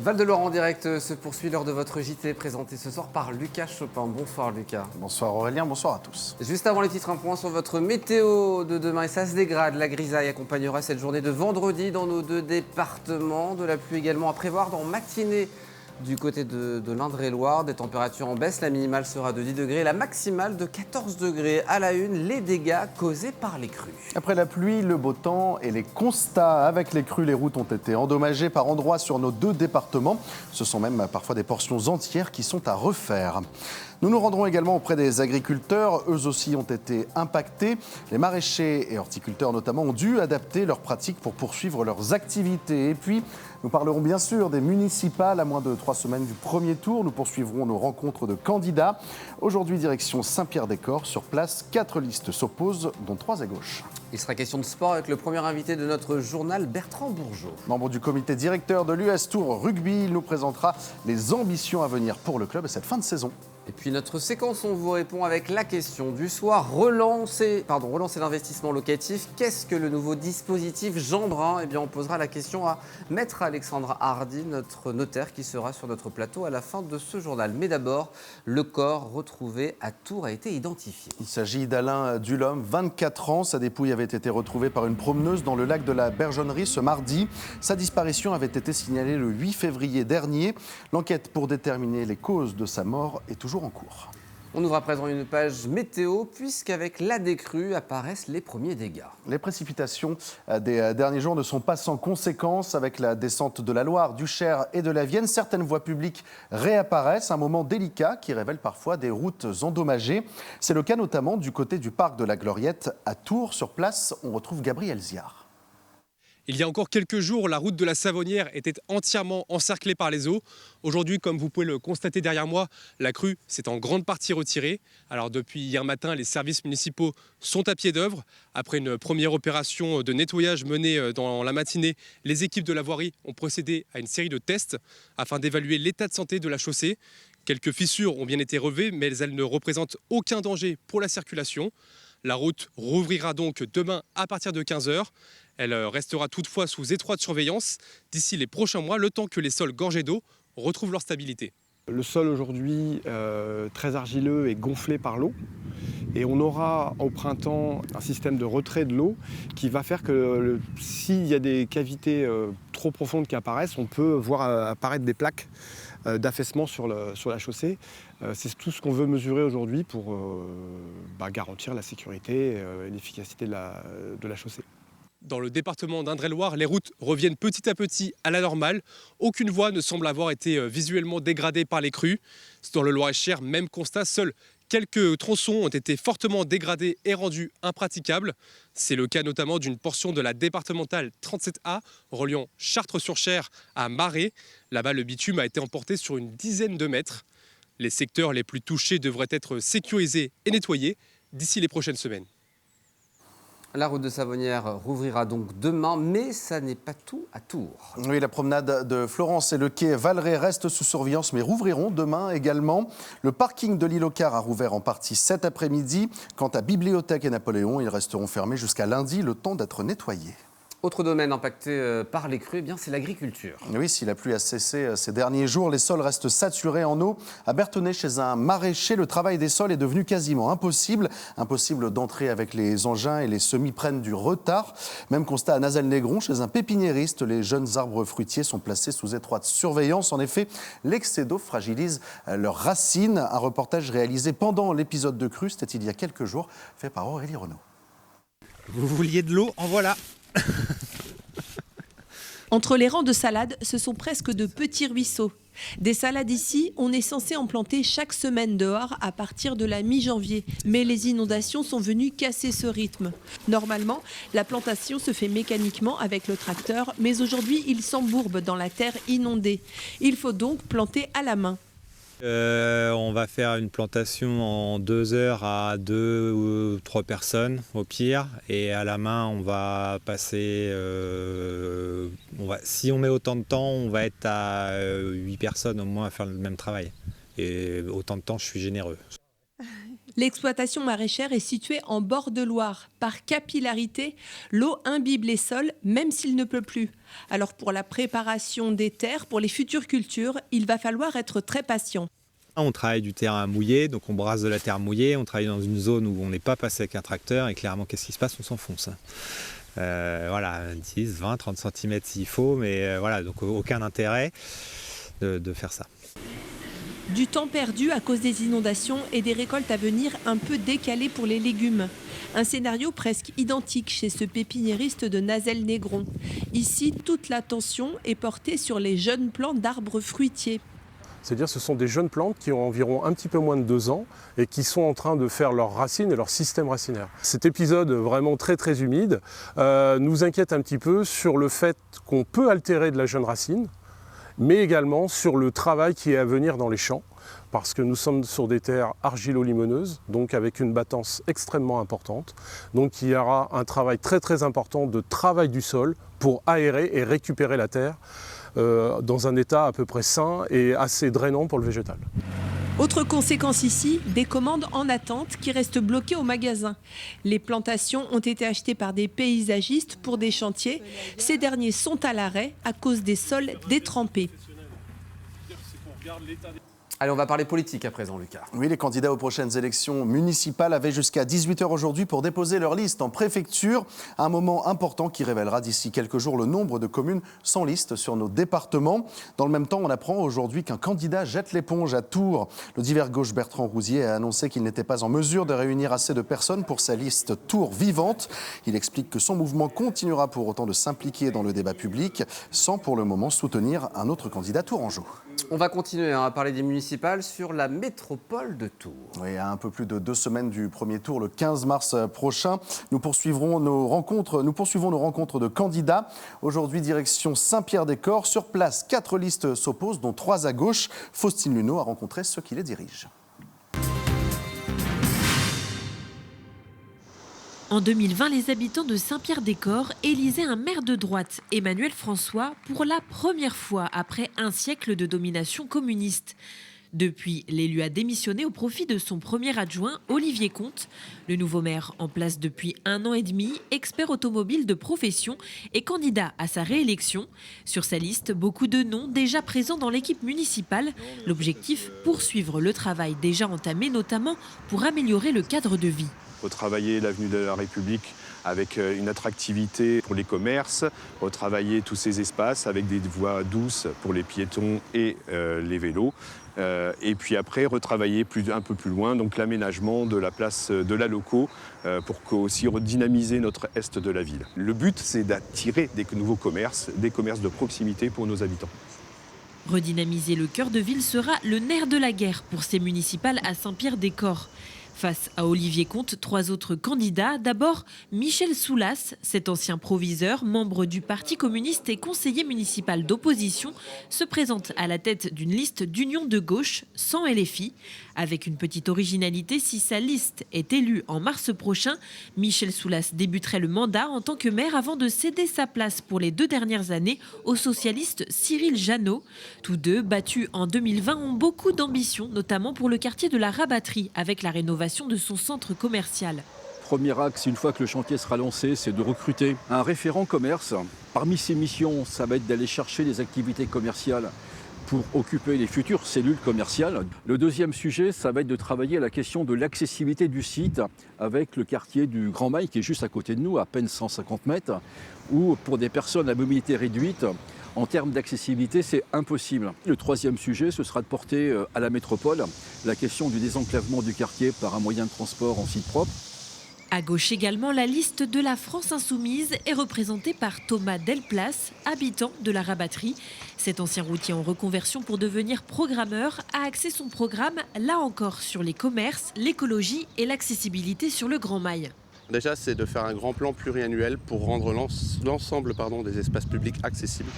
Val-de-Loire en direct se poursuit lors de votre JT présenté ce soir par Lucas Chopin. Bonsoir Lucas. Bonsoir Aurélien, bonsoir à tous. Juste avant les titres, un point sur votre météo de demain et ça se dégrade. La grisaille accompagnera cette journée de vendredi dans nos deux départements. De la pluie également à prévoir dans matinée du côté de l'Indre-et-Loire. Des températures en baisse, la minimale sera de 10 degrés, la maximale de 14 degrés. À la une, les dégâts causés par les crues. Après la pluie, le beau temps et les constats. Avec les crues, les routes ont été endommagées par endroits sur nos deux départements. Ce sont même parfois des portions entières qui sont à refaire. Nous nous rendrons également auprès des agriculteurs. Eux aussi ont été impactés. Les maraîchers et horticulteurs notamment ont dû adapter leurs pratiques pour poursuivre leurs activités. Et puis, nous parlerons bien sûr des municipales à moins de 3 semaines du premier tour. Nous poursuivrons nos rencontres de candidats. Aujourd'hui, direction Saint-Pierre-des-Corps. Sur place, 4 listes s'opposent, dont 3 à gauche. Il sera question de sport avec le premier invité de notre journal, Bertrand Bourgeot. Membre du comité directeur de l'US Tour Rugby, il nous présentera les ambitions à venir pour le club et cette fin de saison. Et puis notre séquence, on vous répond avec la question du soir. Relancer l'investissement locatif. Qu'est-ce que le nouveau dispositif Jeanbrun ? Eh bien, on posera la question à Maître Alexandre Hardy, notre notaire, qui sera sur notre plateau à la fin de ce journal. Mais d'abord, le corps retrouvé à Tours a été identifié. Il s'agit d'Alain Dulhomme, 24 ans. Sa dépouille avait été retrouvée par une promeneuse dans le lac de la Bergeonnerie ce mardi. Sa disparition avait été signalée le 8 février dernier. L'enquête pour déterminer les causes de sa mort est toujours en cours. On ouvre à présent une page météo, puisqu'avec la décrue apparaissent les premiers dégâts. Les précipitations des derniers jours ne sont pas sans conséquences. Avec la descente de la Loire, du Cher et de la Vienne, certaines voies publiques réapparaissent. Un moment délicat qui révèle parfois des routes endommagées. C'est le cas notamment du côté du parc de la Gloriette à Tours. Sur place, on retrouve Gabriel Ziard. Il y a encore quelques jours, la route de la Savonnière était entièrement encerclée par les eaux. Aujourd'hui, comme vous pouvez le constater derrière moi, la crue s'est en grande partie retirée. Alors depuis hier matin, les services municipaux sont à pied d'œuvre. Après une première opération de nettoyage menée dans la matinée, les équipes de la voirie ont procédé à une série de tests afin d'évaluer l'état de santé de la chaussée. Quelques fissures ont bien été relevées, mais elles ne représentent aucun danger pour la circulation. La route rouvrira donc demain à partir de 15h. Elle restera toutefois sous étroite surveillance d'ici les prochains mois, le temps que les sols gorgés d'eau retrouvent leur stabilité. Le sol aujourd'hui, très argileux et gonflé par l'eau. Et on aura au printemps un système de retrait de l'eau qui va faire que s'il y a des cavités trop profondes qui apparaissent, on peut voir apparaître des plaques d'affaissement sur la chaussée. C'est tout ce qu'on veut mesurer aujourd'hui pour garantir la sécurité et l'efficacité de la chaussée. Dans le département d'Indre-et-Loire, les routes reviennent petit à petit à la normale. Aucune voie ne semble avoir été visuellement dégradée par les crues. Dans le Loir-et-Cher, même constat, seuls quelques tronçons ont été fortement dégradés et rendus impraticables. C'est le cas notamment d'une portion de la départementale 37A reliant Chartres-sur-Cher à Marais. Là-bas, le bitume a été emporté sur une dizaine de mètres. Les secteurs les plus touchés devraient être sécurisés et nettoyés d'ici les prochaines semaines. La route de Savonnière rouvrira donc demain, mais ça n'est pas tout à Tours. Oui, la promenade de Florence et le quai Valeret restent sous surveillance, mais rouvriront demain également. Le parking de l'île aux Cars a rouvert en partie cet après-midi. Quant à Bibliothèque et Napoléon, ils resteront fermés jusqu'à lundi, le temps d'être nettoyés. Autre domaine impacté par les crues, c'est l'agriculture. Oui, si la pluie a cessé ces derniers jours, les sols restent saturés en eau. À Berthonnet, chez un maraîcher, le travail des sols est devenu quasiment impossible. Impossible d'entrer avec les engins et les semis prennent du retard. Même constat à Nazelles-Négron, chez un pépiniériste, les jeunes arbres fruitiers sont placés sous étroite surveillance. En effet, l'excès d'eau fragilise leurs racines. Un reportage réalisé pendant l'épisode de crue, c'était il y a quelques jours, fait par Aurélie Renaud. Vous vouliez de l'eau, en voilà. Entre les rangs de salades, ce sont presque de petits ruisseaux. Des salades ici, on est censé en planter chaque semaine dehors à partir de la mi-janvier. Mais les inondations sont venues casser ce rythme. Normalement, la plantation se fait mécaniquement avec le tracteur, mais aujourd'hui, il s'embourbe dans la terre inondée. Il faut donc planter à la main. On va faire une plantation en 2 heures à 2 ou 3 personnes au pire. Et à la main, on va passer... si on met autant de temps, on va être à 8 personnes au moins à faire le même travail. Et autant de temps, je suis généreux. L'exploitation maraîchère est située en bord de Loire. Par capillarité, l'eau imbibe les sols, même s'il ne pleut plus. Alors pour la préparation des terres, pour les futures cultures, il va falloir être très patient. On travaille du terrain mouillé, donc on brasse de la terre mouillée, on travaille dans une zone où on n'est pas passé avec un tracteur et clairement qu'est-ce qui se passe? On s'enfonce. Voilà, 10, 20, 30 cm s'il faut, mais voilà, donc aucun intérêt de faire ça. Du temps perdu à cause des inondations et des récoltes à venir un peu décalées pour les légumes. Un scénario presque identique chez ce pépiniériste de Nazelles-Négron. Ici, toute l'attention est portée sur les jeunes plants d'arbres fruitiers. C'est-à-dire que ce sont des jeunes plantes qui ont environ un petit peu moins de 2 ans et qui sont en train de faire leurs racines et leur système racinaire. Cet épisode vraiment très très humide nous inquiète un petit peu sur le fait qu'on peut altérer de la jeune racine, mais également sur le travail qui est à venir dans les champs, parce que nous sommes sur des terres argilo-limoneuses, donc avec une battance extrêmement importante. Donc il y aura un travail très très important de travail du sol pour aérer et récupérer la terre dans un état à peu près sain et assez drainant pour le végétal. Autre conséquence ici, des commandes en attente qui restent bloquées au magasin. Les plantations ont été achetées par des paysagistes pour des chantiers. Ces derniers sont à l'arrêt à cause des sols détrempés. Allez, on va parler politique à présent, Lucas. Oui, les candidats aux prochaines élections municipales avaient jusqu'à 18h aujourd'hui pour déposer leur liste en préfecture. Un moment important qui révélera d'ici quelques jours le nombre de communes sans liste sur nos départements. Dans le même temps, on apprend aujourd'hui qu'un candidat jette l'éponge à Tours. Le divers gauche Bertrand Rousier a annoncé qu'il n'était pas en mesure de réunir assez de personnes pour sa liste Tours vivante. Il explique que son mouvement continuera pour autant de s'impliquer dans le débat public sans pour le moment soutenir un autre candidat tourangeau. On va continuer à parler des municipales sur la métropole de Tours. Oui, à un peu plus de 2 semaines du premier tour, le 15 mars prochain, nous poursuivons nos rencontres de candidats. Aujourd'hui, direction Saint-Pierre-des-Corps. Sur place, 4 listes s'opposent, dont 3 à gauche. Faustine Luneau a rencontré ceux qui les dirigent. En 2020, les habitants de Saint-Pierre-des-Corps élisaient un maire de droite, Emmanuel François, pour la première fois après un siècle de domination communiste. Depuis, l'élu a démissionné au profit de son premier adjoint, Olivier Comte. Le nouveau maire, en place depuis 1 an et demi, expert automobile de profession et candidat à sa réélection. Sur sa liste, beaucoup de noms déjà présents dans l'équipe municipale. L'objectif, poursuivre le travail déjà entamé, notamment pour améliorer le cadre de vie. Retravailler l'avenue de la République avec une attractivité pour les commerces, retravailler tous ces espaces avec des voies douces pour les piétons et les vélos. Et puis après, retravailler un peu plus loin, donc l'aménagement de la place de la Loco pour aussi redynamiser notre est de la ville. Le but, c'est d'attirer des nouveaux commerces, des commerces de proximité pour nos habitants. Redynamiser le cœur de ville sera le nerf de la guerre pour ces municipales à Saint-Pierre-des-Corps. Face à Olivier Comte, 3 autres candidats. D'abord, Michel Soulas, cet ancien proviseur, membre du Parti communiste et conseiller municipal d'opposition, se présente à la tête d'une liste d'union de gauche sans LFI. Avec une petite originalité, si sa liste est élue en mars prochain, Michel Soulas débuterait le mandat en tant que maire avant de céder sa place pour les 2 dernières années au socialiste Cyril Janot. Tous deux, battus en 2020, ont beaucoup d'ambition, notamment pour le quartier de la Rabatterie, avec la rénovation de son centre commercial. Premier axe, une fois que le chantier sera lancé, c'est de recruter un référent commerce. Parmi ses missions, ça va être d'aller chercher les activités commerciales pour occuper les futures cellules commerciales. Le deuxième sujet, ça va être de travailler à la question de l'accessibilité du site avec le quartier du Grand Mail qui est juste à côté de nous, à peine 150 mètres, où pour des personnes à mobilité réduite, en termes d'accessibilité, c'est impossible. Le troisième sujet, ce sera de porter à la métropole la question du désenclavement du quartier par un moyen de transport en site propre. À gauche également, la liste de la France Insoumise est représentée par Thomas Delplace, habitant de la Rabatterie. Cet ancien routier en reconversion pour devenir programmeur a axé son programme, là encore, sur les commerces, l'écologie et l'accessibilité sur le Grand Mail. Déjà, c'est de faire un grand plan pluriannuel pour rendre l'ensemble des espaces publics accessibles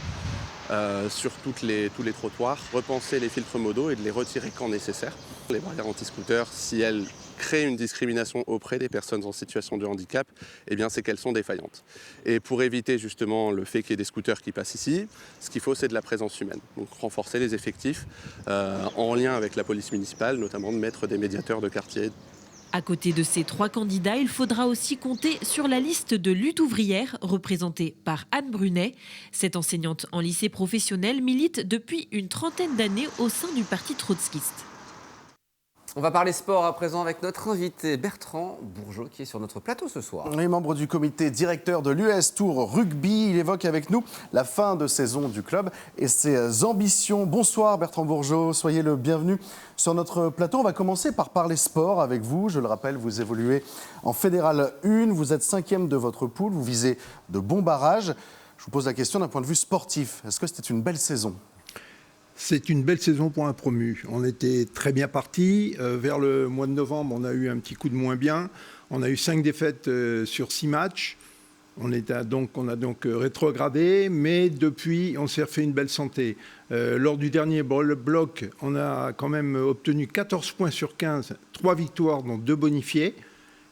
sur tous les trottoirs, repenser les filtres modaux et de les retirer quand nécessaire. Les barrières anti-scooters, si elles créent une discrimination auprès des personnes en situation de handicap, eh bien c'est qu'elles sont défaillantes. Et pour éviter justement le fait qu'il y ait des scooters qui passent ici, ce qu'il faut c'est de la présence humaine. Donc renforcer les effectifs en lien avec la police municipale, notamment de mettre des médiateurs de quartier. À côté de ces 3 candidats, il faudra aussi compter sur la liste de lutte ouvrière représentée par Anne Brunet. Cette enseignante en lycée professionnel milite depuis une trentaine d'années au sein du parti trotskiste. On va parler sport à présent avec notre invité Bertrand Bourgeot qui est sur notre plateau ce soir. Il est membre du comité directeur de l'US Tour Rugby. Il évoque avec nous la fin de saison du club et ses ambitions. Bonsoir Bertrand Bourgeot, soyez le bienvenu sur notre plateau. On va commencer par parler sport avec vous. Je le rappelle, vous évoluez en Fédéral 1, vous êtes 5e de votre poule, vous visez de bons barrages. Je vous pose la question d'un point de vue sportif. Est-ce que c'était une belle saison ? C'est une belle saison pour un promu. On était très bien partis. Vers le mois de novembre, on a eu un petit coup de moins bien. On a eu 5 défaites sur 6 matchs. On a donc rétrogradé, mais depuis, on s'est refait une belle santé. Lors du dernier bloc, on a quand même obtenu 14 points sur 15, 3 victoires, dont 2 bonifiés.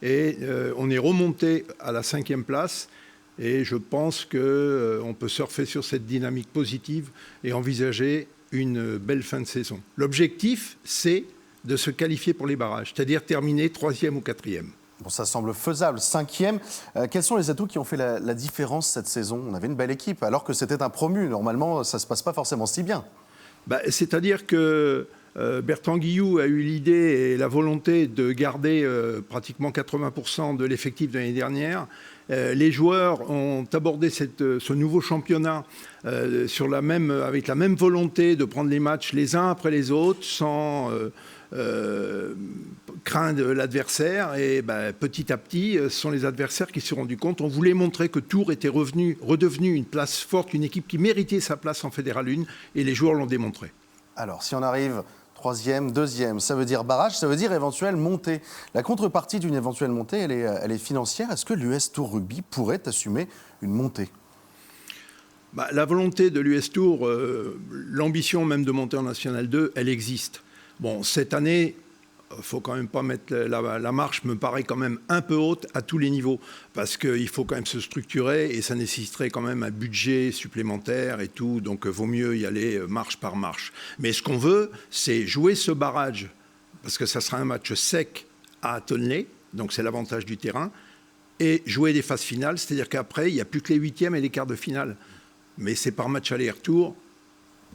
Et on est remonté à la 5e place. Et je pense qu'on peut surfer sur cette dynamique positive et envisager une belle fin de saison. L'objectif, c'est de se qualifier pour les barrages, c'est-à-dire terminer 3e ou 4e. Bon, ça semble faisable. 5e, quels sont les atouts qui ont fait la différence cette saison ? On avait une belle équipe, alors que c'était un promu. Normalement, ça ne se passe pas forcément si bien. C'est-à-dire que Bertrand Guillou a eu l'idée et la volonté de garder pratiquement 80% de l'effectif de l'année dernière. Les joueurs ont abordé ce nouveau championnat avec la même volonté de prendre les matchs les uns après les autres sans craindre l'adversaire. Et petit à petit, ce sont les adversaires qui se sont rendus compte. On voulait montrer que Tours était redevenu une place forte, une équipe qui méritait sa place en Fédéral 1 et les joueurs l'ont démontré. Alors, si on arrive 3e, 2e, ça veut dire barrage, ça veut dire éventuelle montée. La contrepartie d'une éventuelle montée, elle est financière. Est-ce que l'US Tour Rugby pourrait assumer une montée ? La volonté de l'US Tour, l'ambition même de monter en National 2, elle existe. Bon, cette année, il ne faut quand même pas mettre la marche, me paraît quand même un peu haute à tous les niveaux, parce qu'il faut quand même se structurer et ça nécessiterait quand même un budget supplémentaire et tout, donc vaut mieux y aller marche par marche. Mais ce qu'on veut, c'est jouer ce barrage, parce que ça sera un match sec à Tonley, donc c'est l'avantage du terrain, et jouer des phases finales, c'est-à-dire qu'après, il n'y a plus que les 8e et les quarts de finale. Mais c'est par match aller-retour,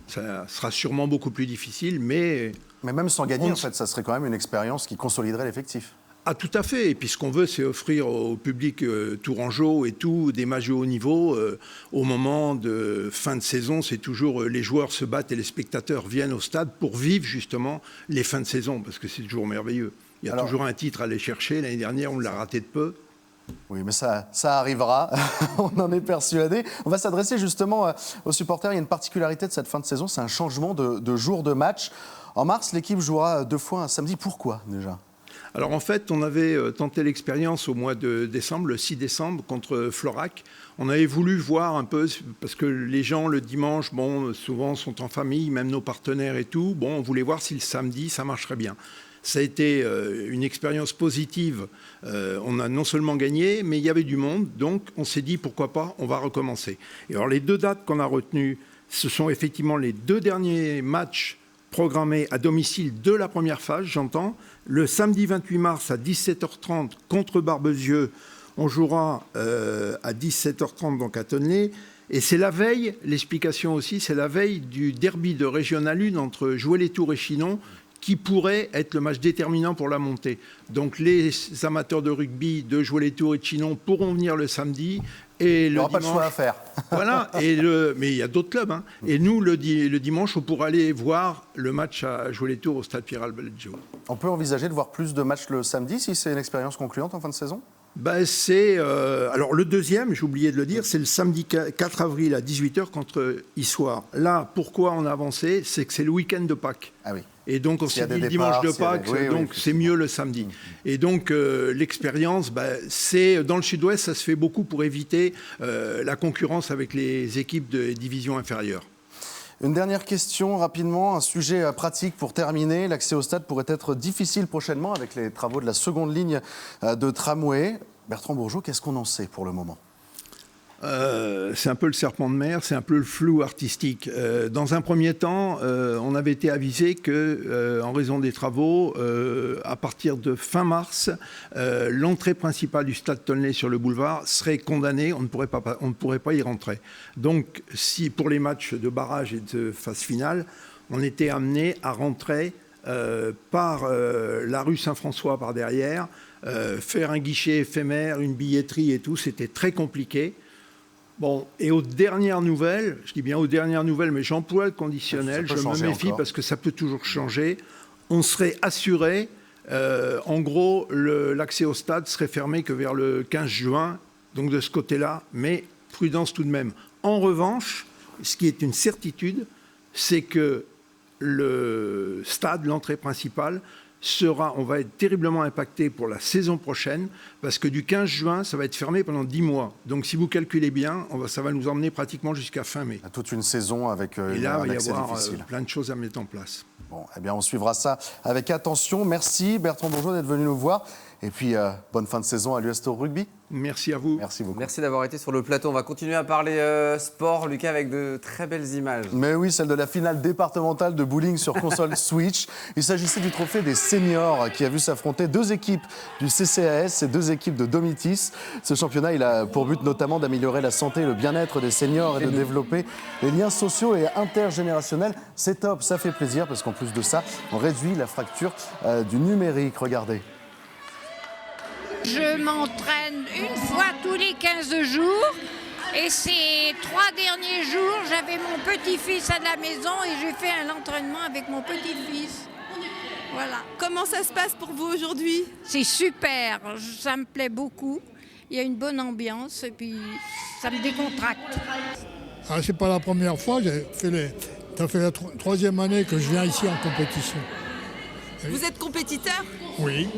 ça sera sûrement beaucoup plus difficile, mais même sans gagner, en fait, ça serait quand même une expérience qui consoliderait l'effectif. Ah, tout à fait. Et puis ce qu'on veut, c'est offrir au public tourangeau et tout, des matchs de haut niveau. Au moment de fin de saison, c'est toujours les joueurs se battent et les spectateurs viennent au stade pour vivre justement les fins de saison, parce que c'est toujours merveilleux. Il y a toujours un titre à aller chercher. L'année dernière, on l'a raté de peu. Oui, mais ça arrivera, on en est persuadé. On va s'adresser justement aux supporters. Il y a une particularité de cette fin de saison, c'est un changement de jour de match. En mars, l'équipe jouera 2 fois un samedi. Pourquoi déjà ? Alors en fait, on avait tenté l'expérience au mois de décembre, le 6 décembre, contre Florac. On avait voulu voir un peu, parce que les gens le dimanche, souvent sont en famille, même nos partenaires et tout. On voulait voir si le samedi, ça marcherait bien. Ça a été une expérience positive. On a non seulement gagné, mais il y avait du monde. Donc, on s'est dit, pourquoi pas, on va recommencer. Et alors, les 2 dates qu'on a retenues, ce sont effectivement les 2 derniers matchs programmés à domicile de la première phase, j'entends. Le samedi 28 mars à 17h30 contre Barbezieux, on jouera à 17h30 donc à Tonley. Et c'est la veille, l'explication aussi, c'est la veille du derby de Régional 1 entre Joué-les-Tours et Chinon, qui pourrait être le match déterminant pour la montée. Donc les amateurs de rugby de Joué-les-Tours et de Chinon pourront venir le samedi. Et il n'y aura pas de choix à faire. Voilà, mais il y a d'autres clubs. Et nous, le dimanche, on pourra aller voir le match à Joué-les-Tours au stade Pierre-Albert-Leggio. On peut envisager de voir plus de matchs le samedi si c'est une expérience concluante en fin de saison ? Alors le deuxième, j'ai oublié de le dire, c'est le samedi 4 avril à 18h contre Issoire. Là, pourquoi on a avancé ? C'est que c'est le week-end de Pâques. Ah oui. Et donc on s'est dit le dimanche de Pâques, donc c'est mieux le samedi. Et donc l'expérience, c'est dans le sud-ouest, ça se fait beaucoup pour éviter la concurrence avec les équipes de division inférieure. Une dernière question, rapidement, un sujet pratique pour terminer. L'accès au stade pourrait être difficile prochainement avec les travaux de la seconde ligne de tramway. Bertrand Bourgeot, qu'est-ce qu'on en sait pour le moment ? c'est un peu le serpent de mer, c'est un peu le flou artistique. Dans un premier temps, on avait été avisé que, en raison des travaux, à partir de fin mars, l'entrée principale du stade Tonlé sur le boulevard serait condamnée, on ne pourrait pas y rentrer. Donc, si pour les matchs de barrage et de phase finale, on était amené à rentrer par la rue Saint-François par derrière, faire un guichet éphémère, une billetterie et tout, c'était très compliqué. Bon, et aux dernières nouvelles, je dis bien aux dernières nouvelles, mais j'emploie le conditionnel, je me méfie encore, parce que ça peut toujours changer, on serait assuré, en gros, l'accès au stade serait fermé que vers le 15 juin, donc de ce côté-là, mais prudence tout de même. En revanche, ce qui est une certitude, c'est que le stade, l'entrée principale, on va être terriblement impacté pour la saison prochaine parce que du 15 juin, ça va être fermé pendant 10 mois. Donc si vous calculez bien, ça va nous emmener pratiquement jusqu'à fin mai. Toute une saison avec et là, un accès il va y avoir difficile. plein de choses à mettre en place. Bon, eh bien, on suivra ça avec attention. Merci Bertrand Bourgeois d'être venu nous voir. Et puis, bonne fin de saison à l'US Tour Rugby. Merci à vous. Merci beaucoup. Merci d'avoir été sur le plateau. On va continuer à parler sport, Lucas, avec de très belles images. Mais oui, celle de la finale départementale de bowling sur console Switch. Il s'agissait du trophée des seniors qui a vu s'affronter 2 équipes du CCAS et 2 équipes de Domitis. Ce championnat, il a pour but notamment d'améliorer la santé et le bien-être des seniors et de développer les liens sociaux et intergénérationnels. C'est top, ça fait plaisir parce qu'en plus de ça, on réduit la fracture du numérique. Regardez. Je m'entraîne une fois tous les 15 jours et ces 3 derniers jours, j'avais mon petit-fils à la maison et j'ai fait un entraînement avec mon petit-fils. Voilà. Comment ça se passe pour vous aujourd'hui? C'est super, ça me plaît beaucoup. Il y a une bonne ambiance et puis ça me décontracte. Ah, c'est pas la première fois, ça fait la 3e année que je viens ici en compétition. Vous êtes compétiteur? Oui.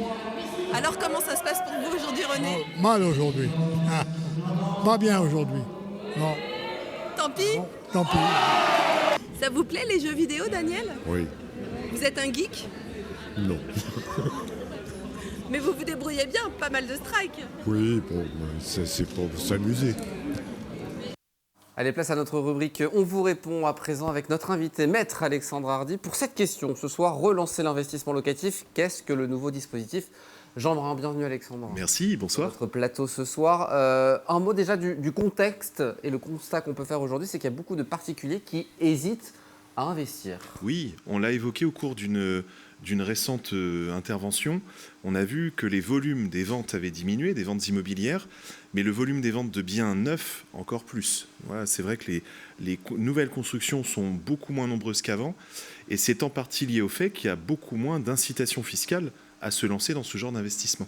Alors comment ça se passe pour vous aujourd'hui, René? Mal aujourd'hui. Ah, pas bien aujourd'hui. Non. Tant pis. Bon, tant pis. Ça vous plaît les jeux vidéo, Daniel? Oui. Vous êtes un geek? Non. Mais vous vous débrouillez bien, pas mal de strikes. Oui, bon, c'est pour s'amuser. Allez, place à notre rubrique On vous répond à présent avec notre invité, Maître Alexandre Hardy. Pour cette question, ce soir, relancer l'investissement locatif. Qu'est-ce que le nouveau dispositif? Jean Brun, bienvenue Alexandre. Merci, bonsoir. Notre plateau ce soir. Un mot déjà du contexte et le constat qu'on peut faire aujourd'hui, c'est qu'il y a beaucoup de particuliers qui hésitent à investir. Oui, on l'a évoqué au cours d'une récente intervention. On a vu que les volumes des ventes avaient diminué, des ventes immobilières, mais le volume des ventes de biens neufs encore plus. Voilà, c'est vrai que les nouvelles constructions sont beaucoup moins nombreuses qu'avant, et c'est en partie lié au fait qu'il y a beaucoup moins d'incitation fiscale à se lancer dans ce genre d'investissement.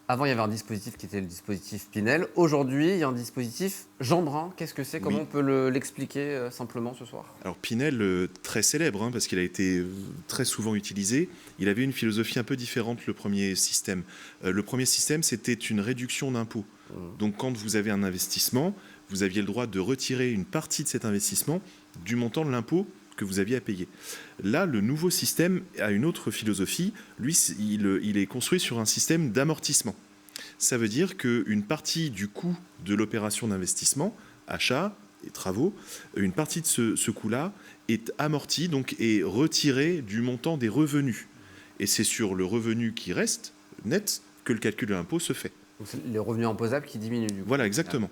Avant, il y avait un dispositif qui était le dispositif Pinel. Aujourd'hui, il y a un dispositif Jean Brun. Qu'est-ce que c'est? Comment on peut l'expliquer simplement ce soir? Alors Pinel, très célèbre, parce qu'il a été très souvent utilisé. Il avait une philosophie un peu différente, le premier système. Le premier système, c'était une réduction d'impôts. Donc quand vous avez un investissement, vous aviez le droit de retirer une partie de cet investissement du montant de l'impôt que vous aviez à payer. Là, le nouveau système a une autre philosophie. Lui, il est construit sur un système d'amortissement. Ça veut dire qu'une partie du coût de l'opération d'investissement, achat et travaux, une partie de ce coût-là est amortie, donc est retirée du montant des revenus. Et c'est sur le revenu qui reste, net, que le calcul de l'impôt se fait. Donc c'est les revenus imposables qui diminuent du coup. Voilà, exactement.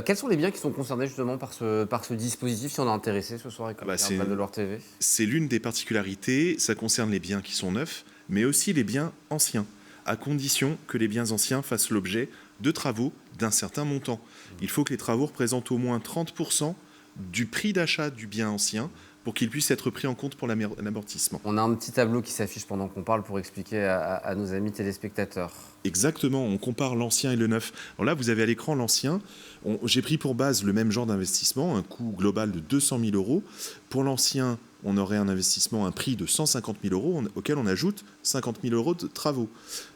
Quels sont les biens qui sont concernés justement par ce dispositif, si on est intéressé ce soir avec le de Loire TV? C'est l'une des particularités, ça concerne les biens qui sont neufs, mais aussi les biens anciens, à condition que les biens anciens fassent l'objet de travaux d'un certain montant. Il faut que les travaux représentent au moins 30% du prix d'achat du bien ancien pour qu'il puisse être pris en compte pour l'amortissement. On a un petit tableau qui s'affiche pendant qu'on parle pour expliquer à nos amis téléspectateurs. Exactement, on compare l'ancien et le neuf. Alors là, vous avez à l'écran l'ancien. J'ai pris pour base le même genre d'investissement, un coût global de 200 000 euros. Pour l'ancien, on aurait un investissement, un prix de 150 000 euros, auquel on ajoute 50 000 euros de travaux.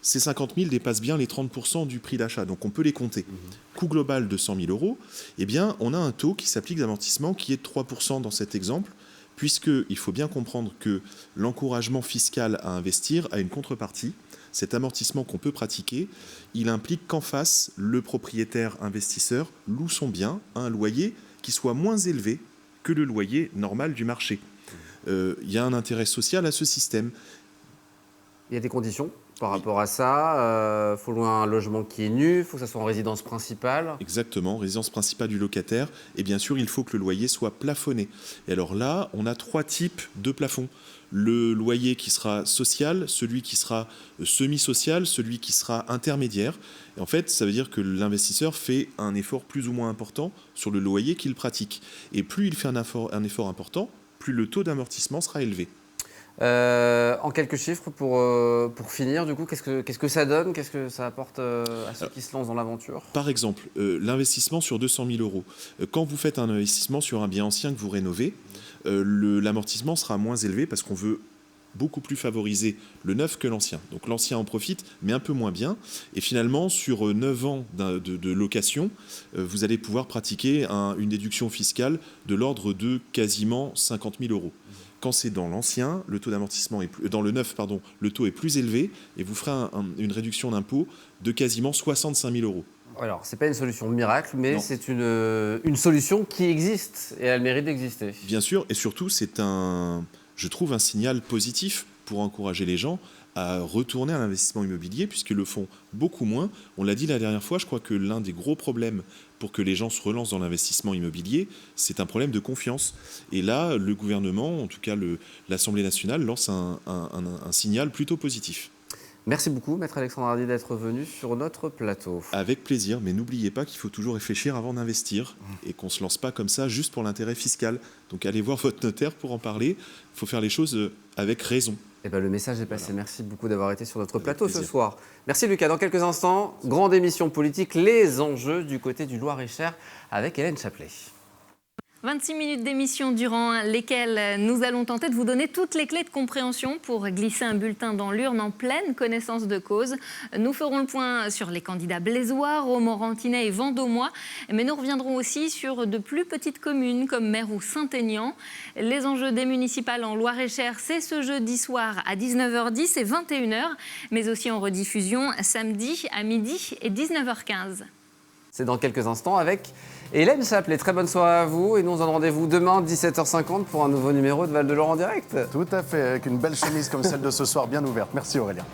Ces 50 000 dépassent bien les 30% du prix d'achat, donc on peut les compter. Coût global de 100 000 euros, eh bien, on a un taux qui s'applique d'amortissement qui est de 3% dans cet exemple, puisqu'il faut bien comprendre que l'encouragement fiscal à investir a une contrepartie, cet amortissement qu'on peut pratiquer, il implique qu'en face, le propriétaire investisseur loue son bien à un loyer qui soit moins élevé que le loyer normal du marché. Il y a un intérêt social à ce système. Il y a des conditions par rapport à ça. Il faut louer un logement qui est nu, il faut que ça soit en résidence principale. Exactement, résidence principale du locataire. Et bien sûr, il faut que le loyer soit plafonné. Et alors là, on a 3 types de plafonds. Le loyer qui sera social, celui qui sera semi-social, celui qui sera intermédiaire. Et en fait, ça veut dire que l'investisseur fait un effort plus ou moins important sur le loyer qu'il pratique. Et plus il fait un effort important, plus le taux d'amortissement sera élevé. En quelques chiffres, pour finir, du coup, qu'est-ce que ça donne? Qu'est-ce que ça apporte à ceux qui se lancent dans l'aventure? Par exemple, l'investissement sur 200 000 euros. Quand vous faites un investissement sur un bien ancien que vous rénovez, l'amortissement sera moins élevé parce qu'on veut beaucoup plus favoriser le neuf que l'ancien. Donc l'ancien en profite, mais un peu moins bien. Et finalement, sur 9 ans de location, vous allez pouvoir pratiquer une déduction fiscale de l'ordre de quasiment 50 000 euros. Quand c'est dans l'ancien, le taux d'amortissement est dans le neuf, pardon, le taux est plus élevé et vous ferez une réduction d'impôt de quasiment 65 000 euros. Alors, ce n'est pas une solution miracle, mais c'est une solution qui existe et elle mérite d'exister. Bien sûr, et surtout, c'est je trouve un signal positif pour encourager les gens à retourner à l'investissement immobilier, puisqu'ils le font beaucoup moins. On l'a dit la dernière fois, je crois que l'un des gros problèmes pour que les gens se relancent dans l'investissement immobilier, c'est un problème de confiance. Et là, le gouvernement, en tout cas l'Assemblée nationale, lance un signal plutôt positif. Merci beaucoup, Maître Alexandre Hardy, d'être venu sur notre plateau. Avec plaisir, mais n'oubliez pas qu'il faut toujours réfléchir avant d'investir et qu'on ne se lance pas comme ça juste pour l'intérêt fiscal. Donc allez voir votre notaire pour en parler. Il faut faire les choses avec raison. Eh ben, le message est passé. Voilà. Merci beaucoup d'avoir été sur notre plateau ce soir. Merci Lucas. Dans quelques instants, grande émission politique, les enjeux du côté du Loir-et-Cher avec Hélène Chaplet. 26 minutes d'émission durant lesquelles nous allons tenter de vous donner toutes les clés de compréhension pour glisser un bulletin dans l'urne en pleine connaissance de cause. Nous ferons le point sur les candidats blésois, romorantinais et vendômois, mais nous reviendrons aussi sur de plus petites communes comme Mer ou Saint-Aignan. Les enjeux des municipales en Loir-et-Cher, c'est ce jeudi soir à 19h10 et 21h, mais aussi en rediffusion samedi à midi et 19h15. C'est dans quelques instants avec Hélène Chaplet. Très bonne soirée à vous et nous on se donne rendez-vous demain 17h50 pour un nouveau numéro de Val de Loire en direct. Tout à fait, avec une belle chemise comme celle de ce soir bien ouverte. Merci Aurélien.